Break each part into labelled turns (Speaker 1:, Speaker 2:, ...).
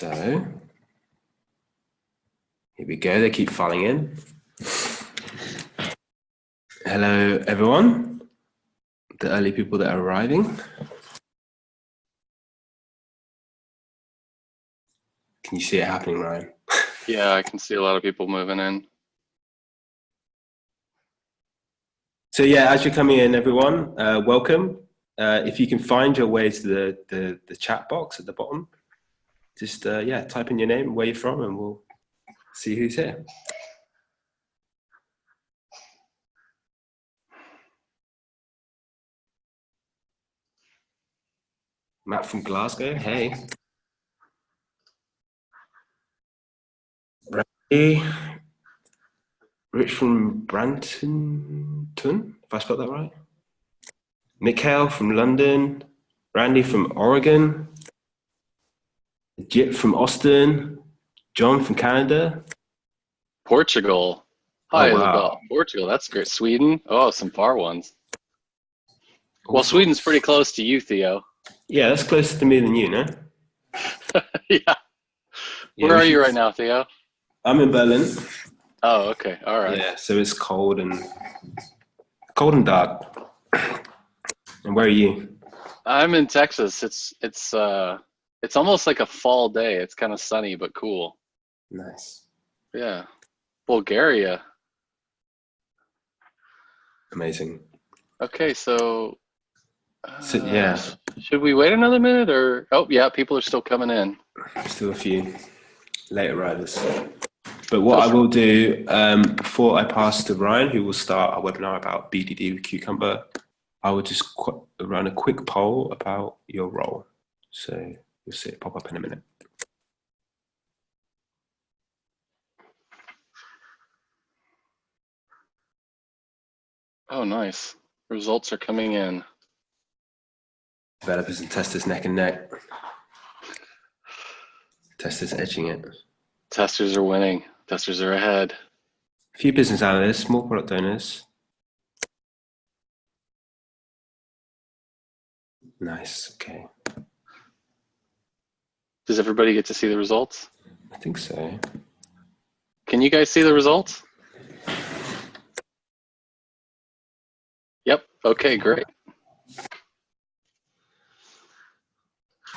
Speaker 1: So here we go. They keep filing in. Hello, everyone. The early people that are arriving. Can you see it happening, Ryan?
Speaker 2: Yeah, I can see a lot of people moving in.
Speaker 1: So yeah, as you're coming in, everyone, welcome. If you can find your way to the chat box at the bottom, just yeah, type in your name, where you're from, and we'll see who's here. Matt from Glasgow, hey. Randy, Rich from Branton, if I spelled that right. Mikhail from London, Randy from Oregon, Jip from Austin, John from Canada.
Speaker 2: Portugal. Hi,
Speaker 1: Oh, wow.
Speaker 2: Isabel. Portugal, that's great. Sweden. Oh, some far ones.
Speaker 1: All
Speaker 2: Well,
Speaker 1: sorts.
Speaker 2: Sweden's pretty close to you, Theo.
Speaker 1: Yeah, that's closer to me than you, no?
Speaker 2: Yeah. Where are you right now, Theo?
Speaker 1: I'm in Berlin.
Speaker 2: Oh, okay. All right.
Speaker 1: Yeah, so it's cold and dark. And where are you?
Speaker 2: I'm in Texas. It's almost like a fall day. It's kind of sunny but cool.
Speaker 1: Nice.
Speaker 2: Yeah. Bulgaria.
Speaker 1: Amazing.
Speaker 2: Okay, so
Speaker 1: yeah,
Speaker 2: should we wait another minute or? Oh, yeah, people are still coming in.
Speaker 1: still a few late arrivals. But what I will do before I pass to Ryan, who will start our webinar about BDD with Cucumber, I will just run a quick poll about your role. So you'll see it pop up in a minute.
Speaker 2: Oh, nice. Results are coming in.
Speaker 1: Developers and testers neck and neck. Testers edging it.
Speaker 2: Testers are winning. Testers are ahead.
Speaker 1: A few business analysts, small product owners. Nice, okay.
Speaker 2: Does everybody get to see the results?
Speaker 1: I think so.
Speaker 2: Can you guys see the results? Yep. Okay, great.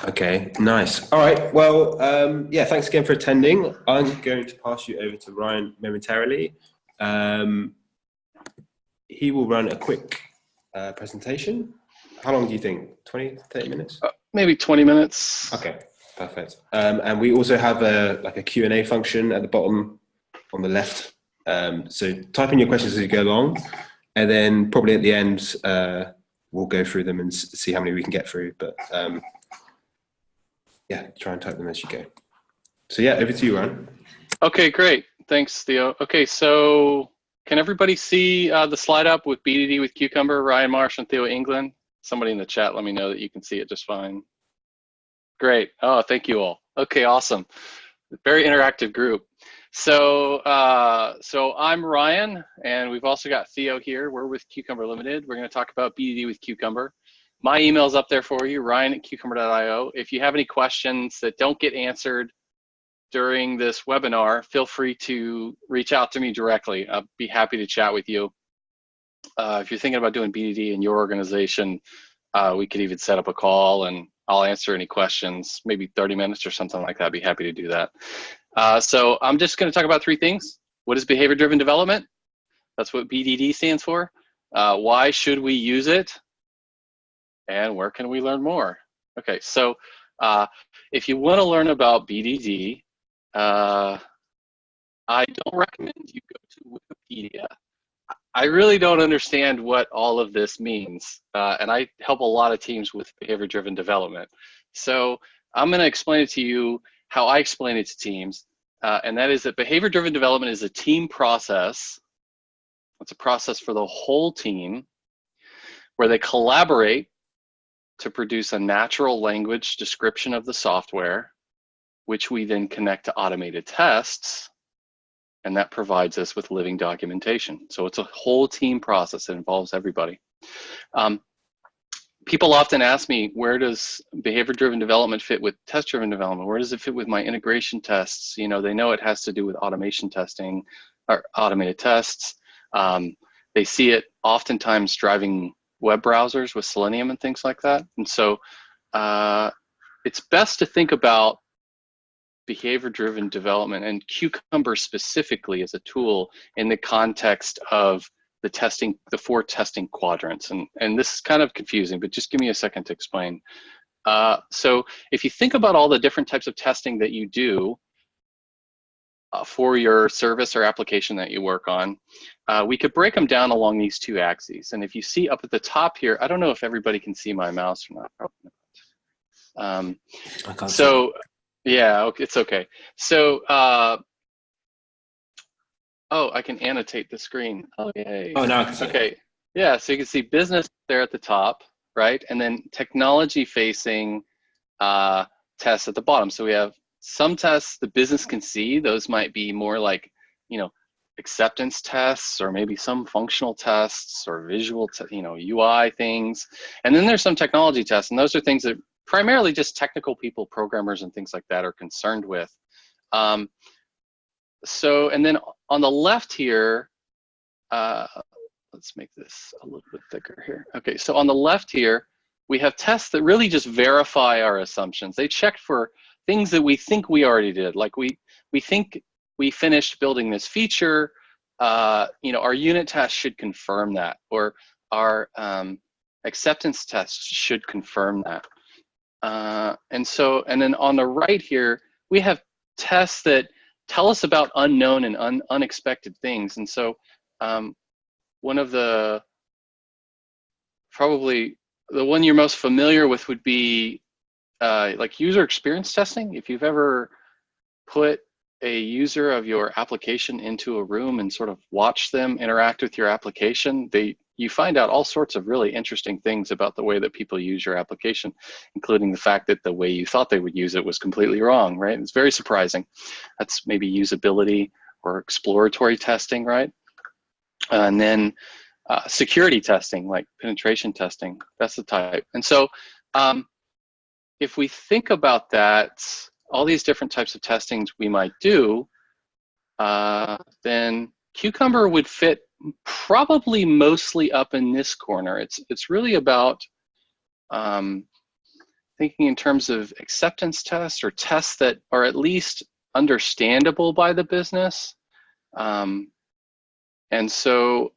Speaker 1: Okay, nice. All right, well, yeah, thanks again for attending. I'm going to pass you over to Ryan momentarily. He will run a quick presentation. How long do you think? 20, 30 minutes?
Speaker 2: Maybe 20 minutes.
Speaker 1: Okay, perfect. And we also have a Q&A function at the bottom on the left. So type in your questions as you go along, and then probably at the end, we'll go through them and see how many we can get through. But yeah, try and type them as you go. So yeah, over to you, Ryan.
Speaker 2: Okay, great. Thanks, Theo. Okay, so can everybody see the slide up with BDD with Cucumber, Ryan Marsh, and Theo England? Somebody in the chat, let me know that you can see it just fine. Great. Oh, thank you all. Okay, awesome. Very interactive group. So, so I'm Ryan, and we've also got Theo here. We're with Cucumber Limited. We're going to talk about BDD with Cucumber. My email's up there for you, ryan@cucumber.io. If you have any questions that don't get answered during this webinar, feel free to reach out to me directly. I'll be happy to chat with you. If you're thinking about doing BDD in your organization, we could even set up a call and I'll answer any questions, maybe 30 minutes or something like that. I'd be happy to do that. So I'm just going to talk about three things. What is behavior-driven development? That's what BDD stands for. Why should we use it? And where can we learn more? Okay, so if you want to learn about BDD, I don't recommend you go to Wikipedia. I really don't understand what all of this means, and I help a lot of teams with behavior-driven development. So I'm going to explain it to you how I explain it to teams, and that is that behavior-driven development is a team process. It's a process for the whole team where they collaborate to produce a natural language description of the software, which we then connect to automated tests, and that provides us with living documentation. So it's a whole team process that involves everybody. people often ask me, where does behavior-driven development fit with test-driven development? Where does it fit with my integration tests? You know, they know it has to do with automation testing or automated tests. They see it oftentimes driving web browsers with Selenium and things like that. And so it's best to think about behavior-driven development and Cucumber specifically as a tool in the context of the testing, the 4 testing quadrants. And this is kind of confusing, but just give me a second to explain. So if you think about all the different types of testing that you do for your service or application that you work on, we could break them down along these 2 axes. And if you see up at the top here, I don't know if everybody can see my mouse or not.
Speaker 1: I can't
Speaker 2: so
Speaker 1: see.
Speaker 2: yeah, it's okay. So oh, I can annotate the screen. Oh, yay.
Speaker 1: Oh, now I can see.
Speaker 2: Okay. Yeah, so you can see business there at the top, right? And then technology facing tests at the bottom. So we have some tests the business can see. Those might be more like, you know, acceptance tests, or maybe some functional tests or visual, you know, UI things. And then there's some technology tests, and those are things that primarily just technical people, programmers and things like that are concerned with. So, and then on the left here, let's make this a little bit thicker here. Okay, so on the left here, we have tests that really just verify our assumptions. They check for things that we think we already did. Like we think we finished building this feature, you know, our unit test should confirm that, or our acceptance test should confirm that. And then on the right here, we have tests that tell us about unknown and unexpected things. And so one of the, probably the one you're most familiar with would be like user experience testing. If you've ever put a user of your application into a room and sort of watch them interact with your application, you find out all sorts of really interesting things about the way that people use your application, including the fact that the way you thought they would use it was completely wrong, right? It's very surprising. That's maybe usability or exploratory testing, right? And then security testing, like penetration testing, that's the type. And so if we think about that, all these different types of testings we might do, then Cucumber would fit probably mostly up in this corner. It's really about thinking in terms of acceptance tests, or tests that are at least understandable by the business. And so,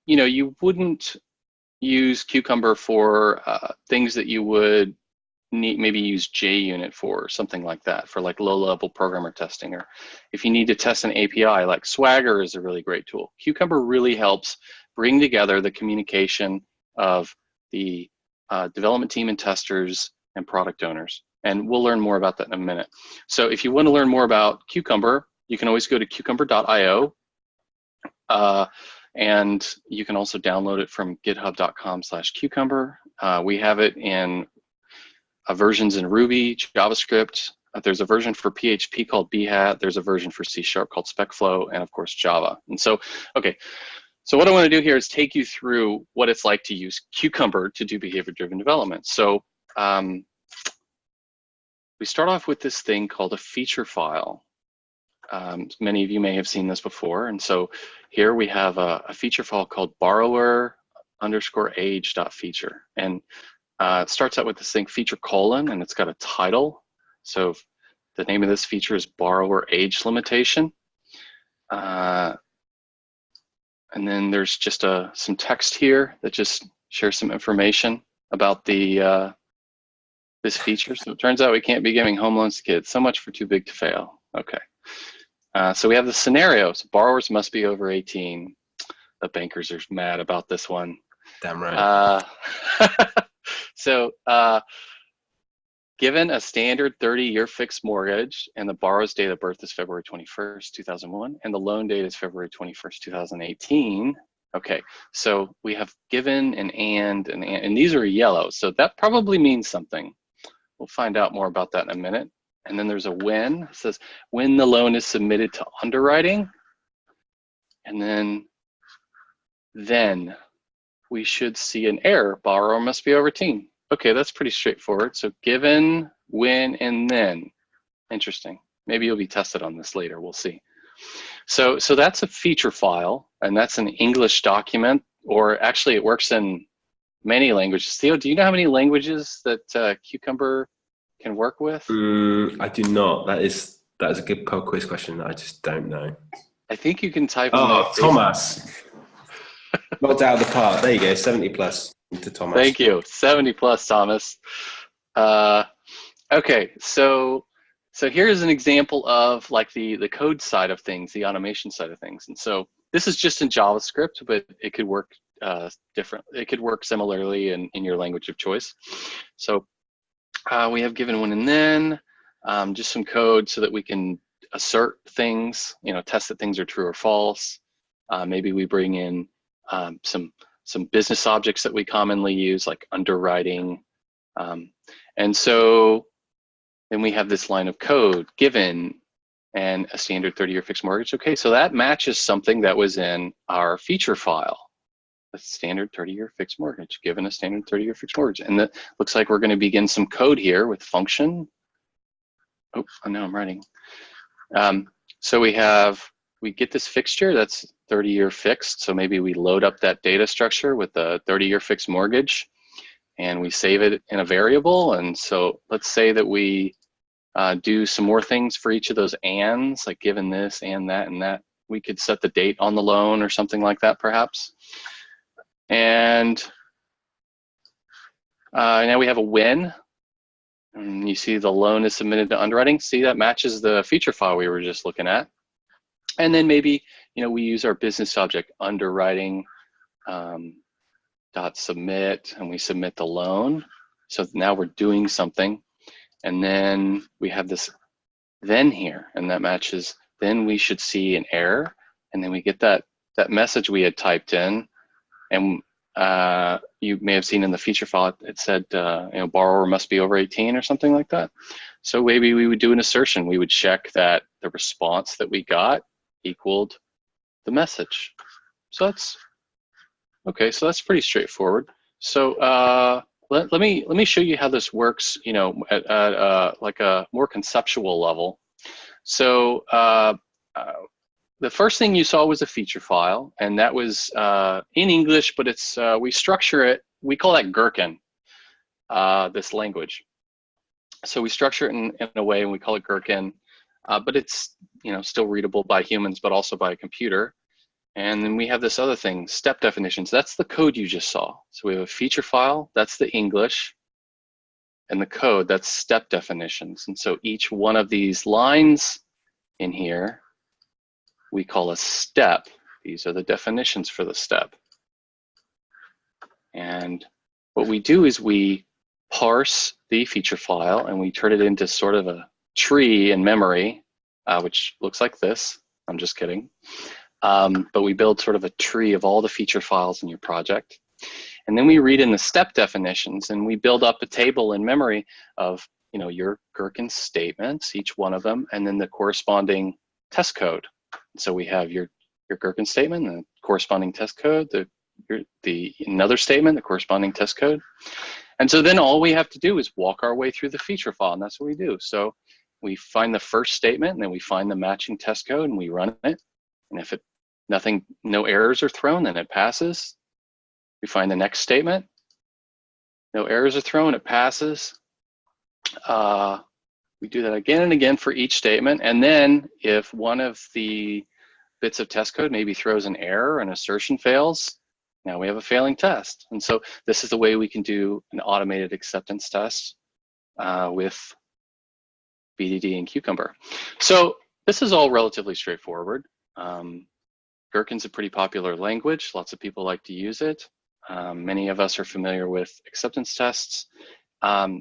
Speaker 2: you know, you wouldn't use Cucumber for things that you would need, maybe use JUnit for, or something like that, for like low-level programmer testing. Or if you need to test an API, like Swagger is a really great tool. Cucumber really helps bring together the communication of the development team and testers and product owners. And we'll learn more about that in a minute. So if you want to learn more about Cucumber, you can always go to cucumber.io. And you can also download it from github.com/cucumber. We have it in versions in Ruby, JavaScript. There's a version for PHP called Behat. There's a version for C# called SpecFlow, and of course Java. And so, okay, so what I want to do here is take you through what it's like to use Cucumber to do behavior-driven development. So we start off with this thing called a feature file. Many of you may have seen this before. And so here we have a feature file called borrower_age.feature. And it starts out with this thing, feature colon, and it's got a title. So the name of this feature is borrower age limitation. And then there's just some text here that just shares some information about the this feature. So it turns out we can't be giving home loans to kids. So much for too big to fail. Okay. So we have the scenario. So borrowers must be over 18. The bankers are mad about this one.
Speaker 1: Damn right.
Speaker 2: So given a standard 30-year fixed mortgage, and the borrower's date of birth is February 21st, 2001, and the loan date is February 21st, 2018. Okay, so we have given and these are yellow, so that probably means something. We'll find out more about that in a minute. And then there's a when. It says when the loan is submitted to underwriting. And then we should see an error. Borrower must be over 18. Okay, that's pretty straightforward. So given, when, and then. Interesting. Maybe you'll be tested on this later. We'll see. So that's a feature file, and that's an English document, or actually it works in many languages. Theo, do you know how many languages that Cucumber can work with?
Speaker 1: I do not. That is a good pub quiz question that I just don't know.
Speaker 2: I think you can type
Speaker 1: in
Speaker 2: the
Speaker 1: Thomas. Knocked out of the park. There you go, 70 plus to Thomas.
Speaker 2: Thank you, 70 plus, Thomas. Okay, so here's an example of like the code side of things, the automation side of things. And so this is just in JavaScript, but it could work different. It could work similarly in your language of choice. So we have given, when, and then, just some code so that we can assert things, test that things are true or false. Maybe we bring in some business objects that we commonly use, like underwriting. And so then we have this line of code, given, and a standard 30-year fixed mortgage. Okay, so that matches something that was in our feature file. A standard 30-year fixed mortgage, given a standard 30-year fixed mortgage. And that looks like we're going to begin some code here with function. Oh, no, I'm writing. So we get this fixture that's 30-year fixed. So maybe we load up that data structure with the 30-year fixed mortgage, and we save it in a variable. And so let's say that we do some more things for each of those ands, like given this and that and that. We could set the date on the loan or something like that, perhaps. And now we have a when. And you see the loan is submitted to underwriting. See, that matches the feature file we were just looking at. And then maybe we use our business object underwriting dot submit, and we submit the loan. So now we're doing something. And then we have this then here, and that matches. Then we should see an error, and then we get that message we had typed in. And you may have seen in the feature file, it said, borrower must be over 18 or something like that. So maybe we would do an assertion. We would check that the response that we got equaled the message. So that's okay. So that's pretty straightforward. So let me show you how this works. At like a more conceptual level. So the first thing you saw was a feature file, and that was in English, but it's we structure it. We call that Gherkin, this language. So we structure it in a way, and we call it Gherkin, but it's still readable by humans, but also by a computer. And then we have this other thing, step definitions. That's the code you just saw. So we have a feature file, that's the English, and the code, that's step definitions. And so each one of these lines in here, we call a step. These are the definitions for the step. And what we do is we parse the feature file, and we turn it into sort of a tree in memory, which looks like this. I'm just kidding. But we build sort of a tree of all the feature files in your project. And then we read in the step definitions, and we build up a table in memory of your Gherkin statements, each one of them, and then the corresponding test code. So we have your Gherkin statement, the corresponding test code, another statement, the corresponding test code. And so then all we have to do is walk our way through the feature file, and that's what we do. So we find the first statement, and then we find the matching test code, and we run it. And if no errors are thrown, then it passes. We find the next statement. No errors are thrown, it passes. We do that again and again for each statement. And then if one of the bits of test code maybe throws an error, an assertion fails, now we have a failing test. And so this is the way we can do an automated acceptance test with BDD and Cucumber. So this is all relatively straightforward. Gherkin's a pretty popular language. Lots of people like to use it. Many of us are familiar with acceptance tests.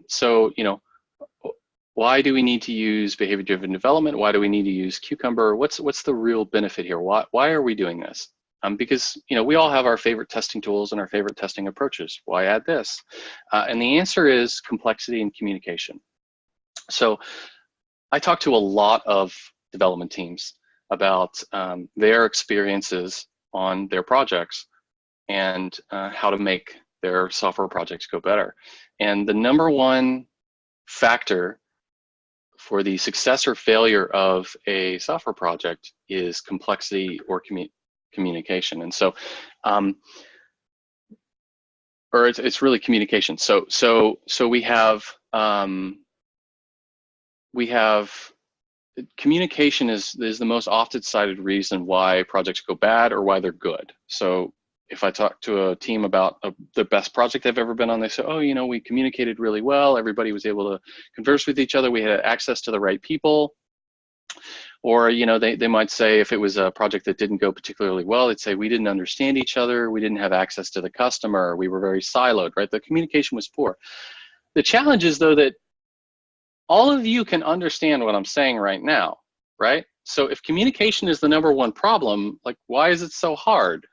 Speaker 2: So, why do we need to use behavior-driven development? Why do we need to use Cucumber? What's the real benefit here? Why are we doing this? Because we all have our favorite testing tools and our favorite testing approaches. Why add this? And the answer is complexity and communication. So I talk to a lot of development teams about their experiences on their projects. and how to make their software projects go better. And the number one factor for the success or failure of a software project is complexity or communication. And so, or it's really communication. So we have communication is the most often cited reason why projects go bad or why they're good. So if I talk to a team about the best project they've ever been on, they say, oh, you know, we communicated really well. Everybody was able to converse with each other. We had access to the right people. Or, you know, they might say if it was a project that didn't go particularly well, they'd say we didn't understand each other. We didn't have access to the customer. We were very siloed, right? The communication was poor. The challenge is, though, that all of you can understand what I'm saying right now, right? So if communication is the number one problem, like, why is it so hard?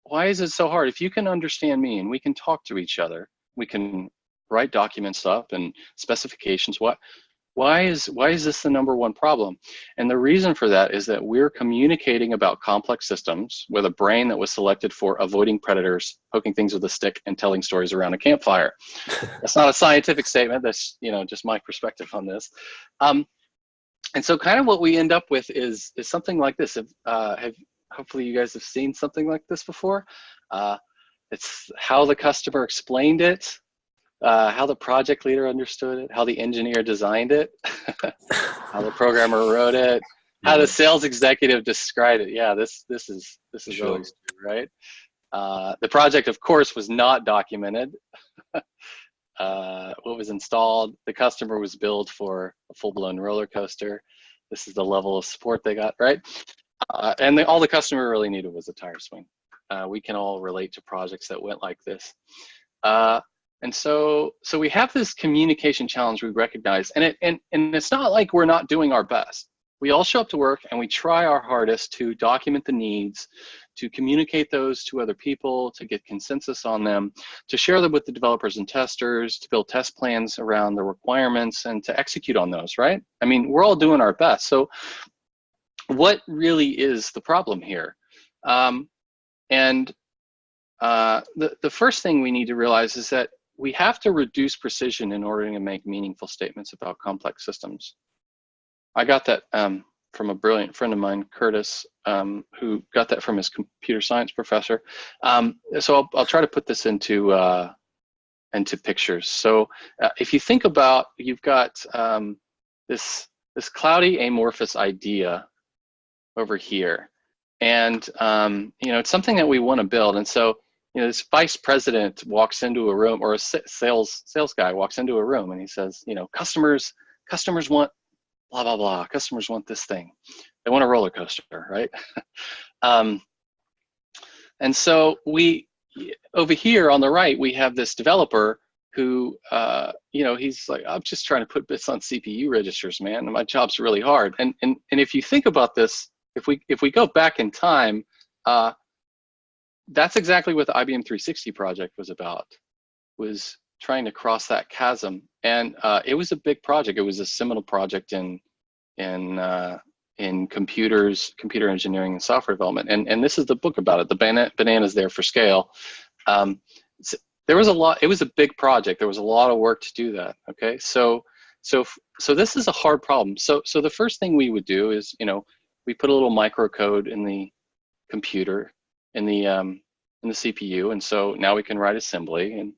Speaker 2: Why is it so hard? If you can understand me and we can talk to each other, we can write documents up and specifications, why is this the number one problem? And the reason for that is that we're communicating about complex systems with a brain that was selected for avoiding predators, poking things with a stick, and telling stories around a campfire. That's not a scientific statement. That's, you know, just my perspective on this. And so kind of what we end up with is something like this. Hopefully you guys have seen something like this before. It's how the customer explained it, how the project leader understood it, how the engineer designed it, how the programmer wrote it, how the sales executive described it. Yeah, this is sure. Always true, right? The project, of course, was not documented. What was installed, the customer was billed for a full-blown roller coaster. This is the level of support they got, right? And all the customer really needed was a tire swing. We can all relate to projects that went like this. And so we have this communication challenge we recognize, and it's not like we're not doing our best. We all show up to work and we try our hardest to document the needs, to communicate those to other people, to get consensus on them, to share them with the developers and testers, to build test plans around the requirements, and to execute on those, right? I mean, we're all doing our best. So what really is the problem here? The first thing we need to realize is that we have to reduce precision in order to make meaningful statements about complex systems. I got that from a brilliant friend of mine, Curtis, who got that from his computer science professor. So I'll try to put this into pictures. So if you think about, you've got this cloudy amorphous idea over here, and you know, it's something that we want to build. And so, you know, this vice president walks into a room, or a sales guy walks into a room, and he says, you know, customers want blah blah blah. Customers want this thing. They want a roller coaster, right? And so we, over here on the right, we have this developer who, you know, he's like, I'm just trying to put bits on CPU registers, man. And my job's really hard. And if you think about this, if we go back in time, that's exactly what the IBM 360 project was about, was trying to cross that chasm. And it was a big project. It was a seminal project in computer engineering and software development. And this is the book about it, the Bananas There for Scale. There was a lot, it was a big project. There was a lot of work to do that, okay? So this is a hard problem. So the first thing we would do is, you know, we put a little microcode in the computer, in the CPU, and so now we can write assembly. And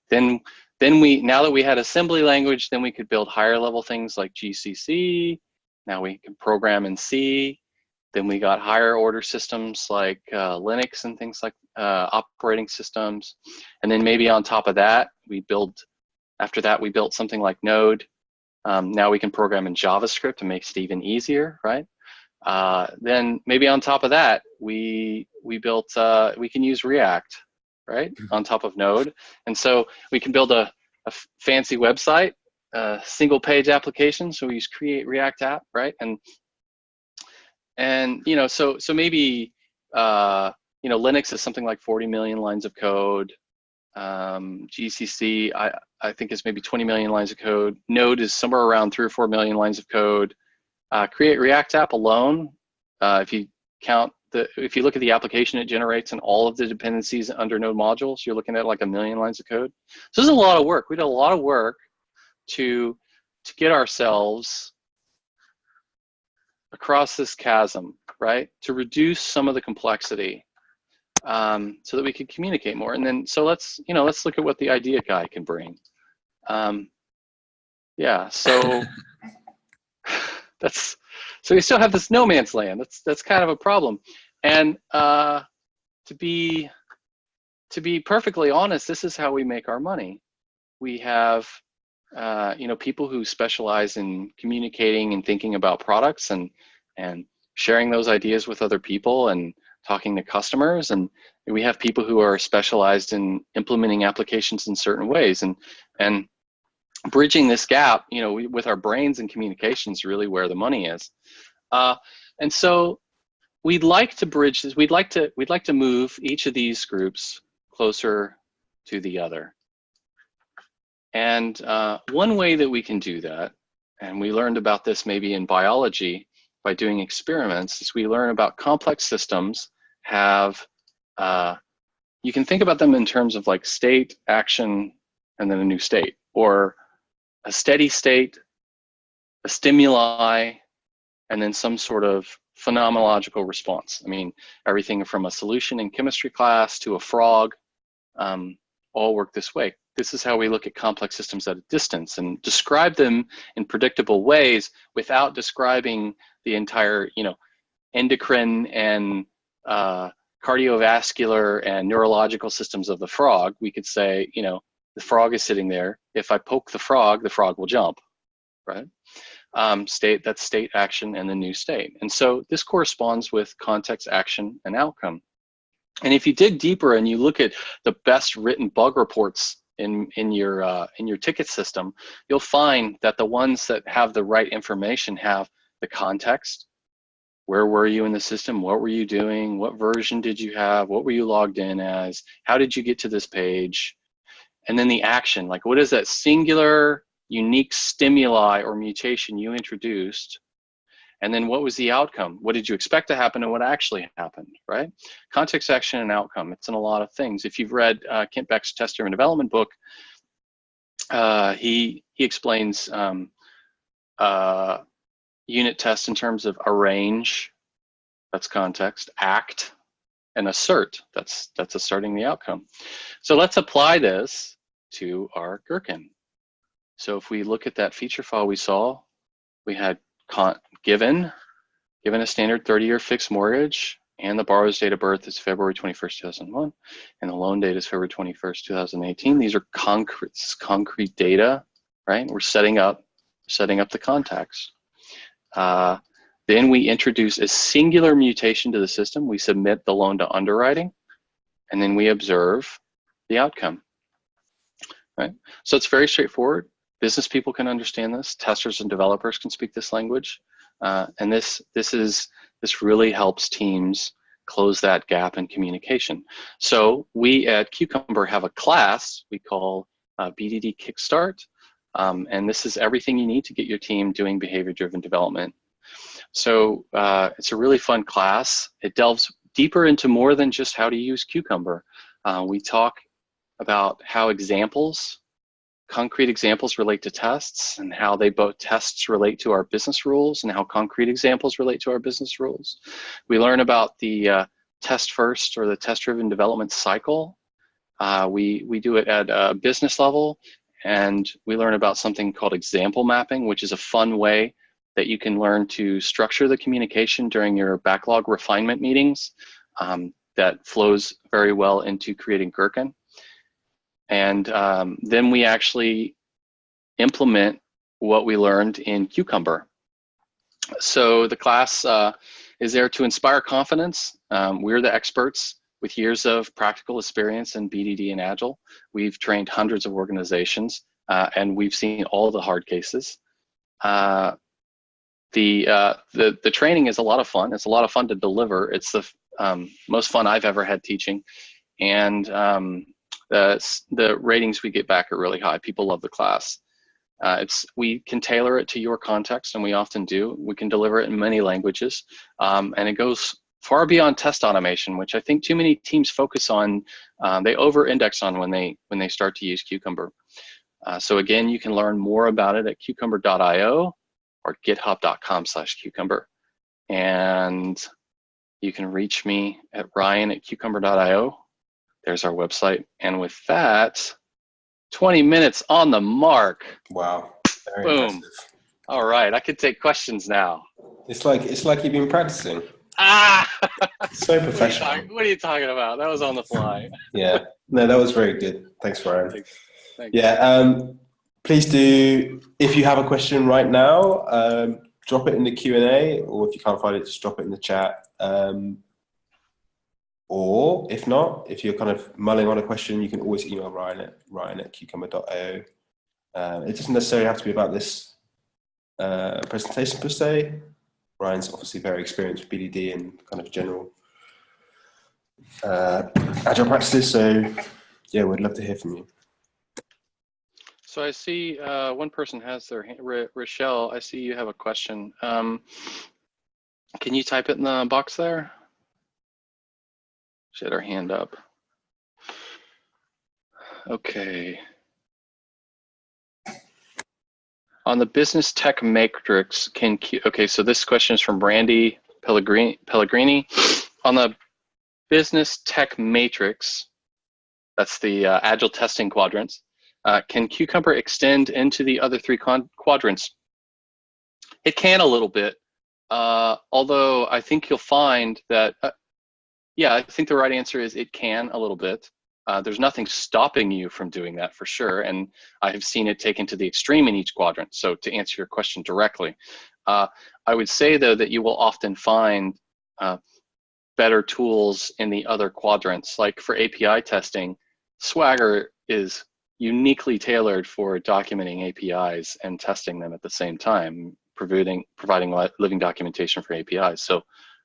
Speaker 2: then now that we had assembly language, then we could build higher level things like GCC. Now we can program in C. Then we got higher order systems like Linux and things like operating systems. And then maybe on top of that, after that we built something like Node. Now we can program in JavaScript and makes it even easier, right? Then maybe on top of that, we built, we can use React, right? On top of Node. And so we can build a fancy website, single page application. So we use Create React App, right? And you know, so maybe, you know, Linux is something like 40 million lines of code. GCC, I think is maybe 20 million lines of code. Node is somewhere around 3 or 4 million lines of code. Create React App alone, if you count if you look at the application it generates and all of the dependencies under node modules, you're looking at like 1 million lines of code. So this is a lot of work. We did a lot of work to get ourselves across this chasm, right? To reduce some of the complexity, so that we could communicate more. And then, so let's look at what the idea guy can bring. Yeah, so so we still have this no man's land. That's kind of a problem. And to be perfectly honest, this is how we make our money. We have people who specialize in communicating and thinking about products and sharing those ideas with other people and talking to customers, and we have people who are specialized in implementing applications in certain ways, and bridging this gap, with our brains and communications, really where the money is. And so we'd like to bridge this. We'd like to move each of these groups closer to the other. And one way that we can do that, and we learned about this maybe in biology by doing experiments, is we learn about complex systems have, you can think about them in terms of like state, action, and then a new state, or a steady state, a stimuli, and then some sort of phenomenological response. I mean, everything from a solution in chemistry class to a frog, all work this way. This is how we look at complex systems at a distance and describe them in predictable ways without describing the entire, endocrine and cardiovascular and neurological systems of the frog. We could say, the frog is sitting there. If I poke the frog will jump, right? That's state, action, and the new state. And so this corresponds with context, action, and outcome. And if you dig deeper and you look at the best written bug reports in your ticket system, you'll find that the ones that have the right information have the context. Where were you in the system? What were you doing? What version did you have? What were you logged in as? How did you get to this page? And then the action, like what is that singular, unique stimuli or mutation you introduced? And then what was the outcome? What did you expect to happen and what actually happened, right? Context, action, and outcome. It's in a lot of things. If you've read Kent Beck's Test-Driven Development book, he explains unit tests in terms of arrange, that's context, act, and assert, that's asserting the outcome. So let's apply this to our gherkin. So if we look at that feature file we saw, we had given a standard 30-year fixed mortgage, and the borrower's date of birth is February 21st, 2001, and the loan date is February 21st, 2018. These are concrete data, right? We're setting up the context. Then we introduce a singular mutation to the system. We submit the loan to underwriting, and then we observe the outcome, right? So it's very straightforward. Business people can understand this. Testers and developers can speak this language. And this really helps teams close that gap in communication. So we at Cucumber have a class we call BDD Kickstart. And this is everything you need to get your team doing behavior-driven development. So it's a really fun class. It delves deeper into more than just how to use Cucumber. We talk about how concrete examples relate to tests, and how both tests relate to our business rules, and how concrete examples relate to our business rules. We learn about the test first, or the test-driven development cycle. We do it at a business level. And we learn about something called example mapping, which is a fun way that you can learn to structure the communication during your backlog refinement meetings that flows very well into creating Gherkin. And then we actually implement what we learned in Cucumber. So the class is there to inspire confidence. We're the experts with years of practical experience in BDD and Agile. We've trained hundreds of organizations, and we've seen all the hard cases. The training is a lot of fun. It's a lot of fun to deliver. It's the most fun I've ever had teaching, and the ratings we get back are really high. People love the class. We can tailor it to your context, and we often do. We can deliver it in many languages, and it goes far beyond test automation, which I think too many teams focus on. They over-index on when they start to use Cucumber. So again, you can learn more about it at cucumber.io or github.com/cucumber. And you can reach me at ryan@cucumber.io. There's our website. And with that, 20 minutes on the mark.
Speaker 1: Wow. Very
Speaker 2: Boom.
Speaker 1: impressive.
Speaker 2: All right, I could take questions now.
Speaker 1: It's like you've been practicing.
Speaker 2: Ah!
Speaker 1: So professional.
Speaker 2: What are you talking about? That was on the fly.
Speaker 1: Yeah. No, that was very good. Thanks, Ryan.
Speaker 2: Thanks.
Speaker 1: Yeah. Please do, if you have a question right now, drop it in the Q&A, or if you can't find it, just drop it in the chat. Or if not, if you're kind of mulling on a question, you can always email ryan@cucumber.io. It doesn't necessarily have to be about this presentation per se. Ryan's obviously very experienced with BDD and kind of general agile practices. So yeah, we'd love to hear from you.
Speaker 2: So I see one person has their hand. Rochelle, I see you have a question. Can you type it in the box there? She had her hand up. Okay. On the business tech matrix, okay, so this question is from Brandy Pellegrini. On the business tech matrix, that's the agile testing quadrants, can Cucumber extend into the other three quadrants? It can a little bit, although I think you'll find that, yeah, I think the right answer is it can a little bit. There's nothing stopping you from doing that for sure, and I have seen it taken to the extreme in each quadrant. So to answer your question directly, I would say though that you will often find better tools in the other quadrants. Like for API testing, Swagger is uniquely tailored for documenting APIs and testing them at the same time, providing living documentation for APIs. So,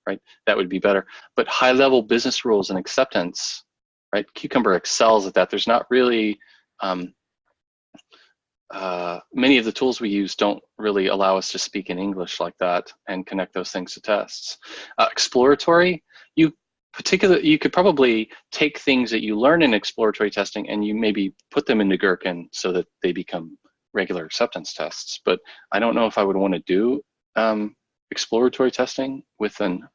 Speaker 2: right, that would be better. But high-level business rules and acceptance, right? Cucumber excels at that. There's not really many of the tools we use don't really allow us to speak in English like that and connect those things to tests. Exploratory, you could probably take things that you learn in exploratory testing and you maybe put them into Gherkin so that they become regular acceptance tests. But I don't know if I would want to do exploratory testing with an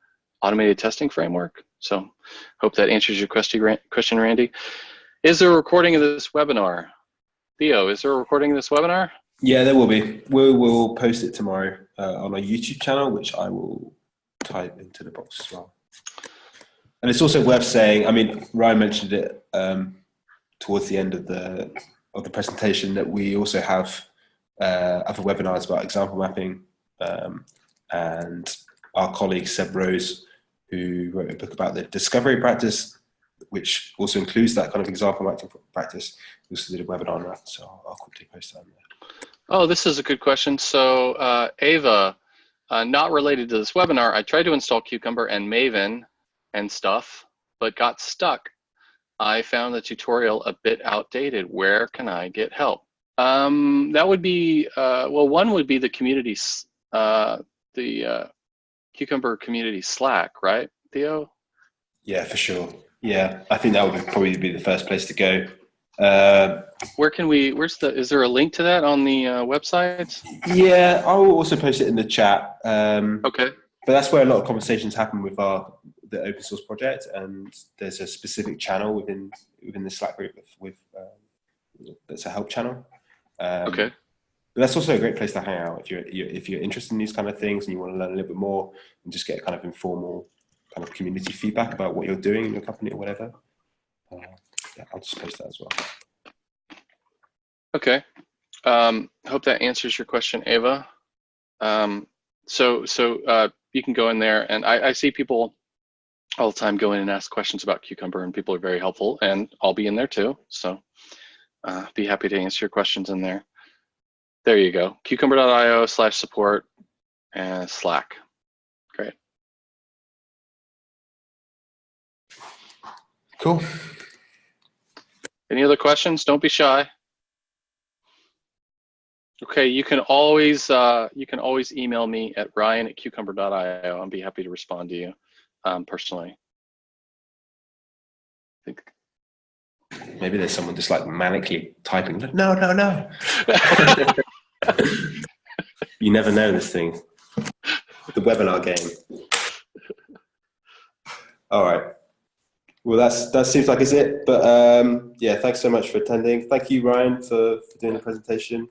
Speaker 2: automated testing framework. So hope that answers your question, Randy. Is there a recording of this webinar? Theo, is there a recording of this webinar?
Speaker 1: Yeah, there will be. We'll post it tomorrow on our YouTube channel, which I will type into the box as well. And it's also worth saying, I mean, Ryan mentioned it towards the end of the presentation, that we also have other webinars about example mapping, and our colleague Seb Rose, who wrote a book about the discovery practice, which also includes that kind of example mapping practice. We also did a webinar on that, so I'll quickly post that in there.
Speaker 2: Oh, this is a good question. So Ava, not related to this webinar, I tried to install Cucumber and Maven and stuff, but got stuck. I found the tutorial a bit outdated. Where can I get help? That would be, well, one would be the community, the Cucumber community Slack, right, Theo?
Speaker 1: Yeah, for sure. Yeah, I think that would probably be the first place to go.
Speaker 2: Where can we, is there a link to that on the website?
Speaker 1: Yeah, I will also post it in the chat.
Speaker 2: Okay.
Speaker 1: But that's where a lot of conversations happen with the open source project, and there's a specific channel within the Slack group with that's a help channel.
Speaker 2: Okay.
Speaker 1: But that's also a great place to hang out if you're interested in these kind of things and you want to learn a little bit more and just get kind of informal kind of community feedback about what you're doing in your company or whatever. Yeah, I'll just post that as well.
Speaker 2: Okay. Hope that answers your question, Ava. So you can go in there, and I see people all the time go in and ask questions about Cucumber, and people are very helpful, and I'll be in there too. So be happy to answer your questions in there. There you go, cucumber.io/support and Slack. Great.
Speaker 1: Cool.
Speaker 2: Any other questions? Don't be shy. Okay, you can always email me at ryan@cucumber.io. I'll be happy to respond to you. personally. I think.
Speaker 1: Maybe there's someone just like manically typing. No, no, no. You never know this thing. The webinar game. All right. Well, that seems like it's it. But yeah, thanks so much for attending. Thank you, Ryan, for doing the presentation.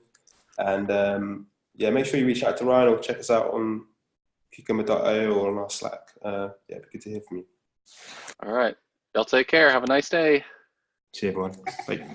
Speaker 1: And yeah, make sure you reach out to Ryan or check us out on cucumber.io or on our Slack. Yeah, it'd be good to hear from you.
Speaker 2: All right. Y'all take care. Have a nice day.
Speaker 1: See you, everyone. Bye.